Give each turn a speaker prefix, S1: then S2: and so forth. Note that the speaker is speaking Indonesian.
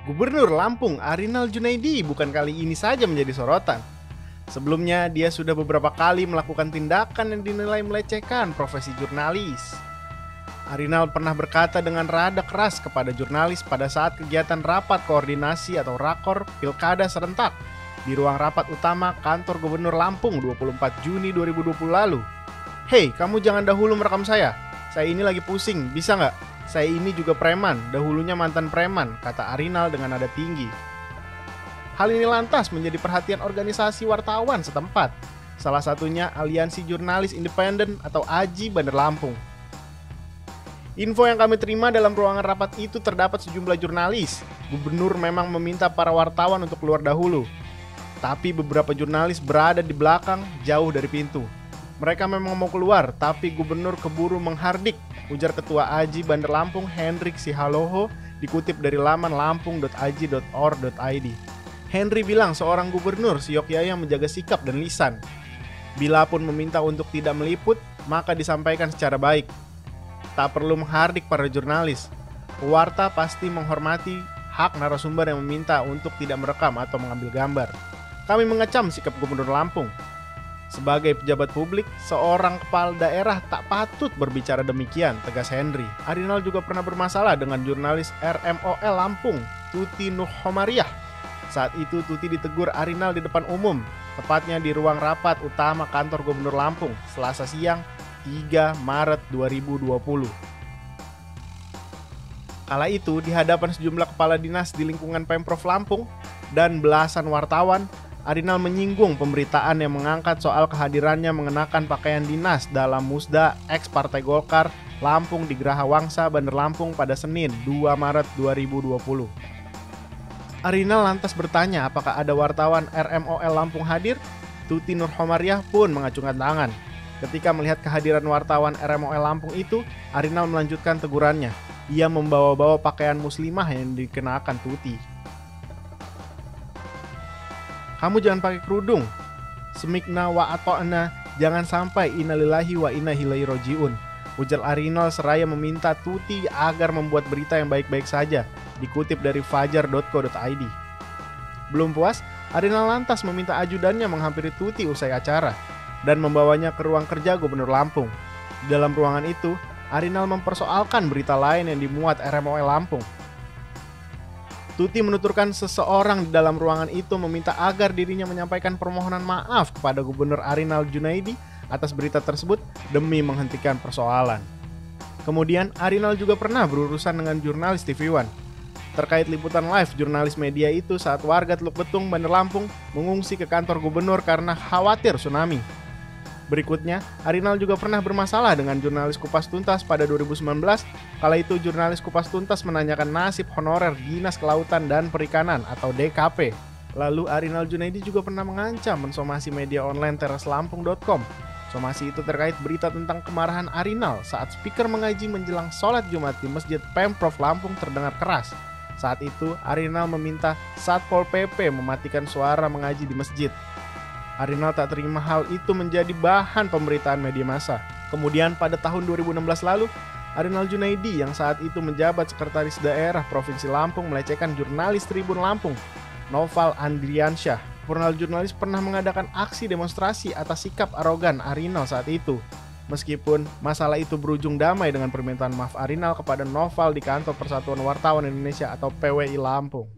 S1: Gubernur Lampung Arinal Junaidi bukan kali ini saja menjadi sorotan. Sebelumnya, dia sudah beberapa kali melakukan tindakan yang dinilai melecehkan profesi jurnalis. Arinal pernah berkata dengan rada keras kepada jurnalis pada saat kegiatan rapat koordinasi atau rakor Pilkada serentak di ruang rapat utama kantor Gubernur Lampung 24 Juni 2020 lalu. "Hei, kamu jangan dahulu merekam saya ini lagi pusing, bisa nggak? Saya ini juga preman, dahulunya mantan preman," kata Arinal dengan nada tinggi. Hal ini lantas menjadi perhatian organisasi wartawan setempat, salah satunya Aliansi Jurnalis Independen atau AJI Bandar Lampung. Info yang kami terima dalam ruangan rapat itu terdapat sejumlah jurnalis. Gubernur memang meminta para wartawan untuk keluar dahulu, tapi beberapa jurnalis berada di belakang jauh dari pintu. Mereka memang mau keluar, tapi gubernur keburu menghardik, ujar Ketua AJI Bandar Lampung Hendrik Sihaloho dikutip dari laman lampung.aji.or.id. Henry bilang seorang gubernur seyogyanya menjaga sikap dan lisan. Bila pun meminta untuk tidak meliput, maka disampaikan secara baik. Tak perlu menghardik para jurnalis. Pewarta pasti menghormati hak narasumber yang meminta untuk tidak merekam atau mengambil gambar. Kami mengecam sikap Gubernur Lampung. Sebagai pejabat publik, seorang kepala daerah tak patut berbicara demikian, tegas Henry. Arinal juga pernah bermasalah dengan jurnalis RMOL Lampung, Tuti Nuhomariah. Saat itu Tuti ditegur Arinal di depan umum, tepatnya di ruang rapat utama kantor Gubernur Lampung, Selasa siang 3 Maret 2020. Kala itu, di hadapan sejumlah kepala dinas di lingkungan Pemprov Lampung dan belasan wartawan, Arinal menyinggung pemberitaan yang mengangkat soal kehadirannya mengenakan pakaian dinas dalam Musda ex Partai Golkar Lampung di Geraha Wangsa, Bandar Lampung pada Senin 2 Maret 2020. Arinal lantas bertanya apakah ada wartawan RMOL Lampung hadir. Tuti Nurhomariah pun mengacungkan tangan. Ketika melihat kehadiran wartawan RMOL Lampung itu, Arinal melanjutkan tegurannya. Ia membawa-bawa pakaian muslimah yang dikenakan Tuti. "Kamu jangan pakai kerudung. Semikna wa ato'na, jangan sampai innalillahi wa inna ilaihi roji'un," ujar Arinal seraya meminta Tuti agar membuat berita yang baik-baik saja, dikutip dari fajar.co.id. Belum puas, Arinal lantas meminta ajudannya menghampiri Tuti usai acara dan membawanya ke ruang kerja Gubernur Lampung. Di dalam ruangan itu, Arinal mempersoalkan berita lain yang dimuat RMOL Lampung. Tuti menuturkan seseorang di dalam ruangan itu meminta agar dirinya menyampaikan permohonan maaf kepada Gubernur Arinal Junaidi atas berita tersebut demi menghentikan persoalan. Kemudian, Arinal juga pernah berurusan dengan jurnalis TV One terkait liputan live jurnalis media itu saat warga Teluk Betung, Bandar Lampung mengungsi ke kantor gubernur karena khawatir tsunami. Berikutnya, Arinal juga pernah bermasalah dengan jurnalis Kupas Tuntas pada 2019. Kala itu jurnalis Kupas Tuntas menanyakan nasib honorer Dinas Kelautan dan Perikanan atau DKP. Lalu Arinal Junaidi juga pernah mengancam mensomasi media online teraslampung.com. Somasi itu terkait berita tentang kemarahan Arinal saat speaker mengaji menjelang sholat Jumat di Masjid Pemprov Lampung terdengar keras. Saat itu, Arinal meminta Satpol PP mematikan suara mengaji di masjid. Arinal tak terima hal itu menjadi bahan pemberitaan media massa. Kemudian pada tahun 2016 lalu, Arinal Junaidi yang saat itu menjabat sekretaris daerah Provinsi Lampung melecehkan jurnalis Tribun Lampung, Noval Andriansyah. Jurnalis pernah mengadakan aksi demonstrasi atas sikap arogan Arinal saat itu. Meskipun masalah itu berujung damai dengan permintaan maaf Arinal kepada Noval di kantor Persatuan Wartawan Indonesia atau PWI Lampung.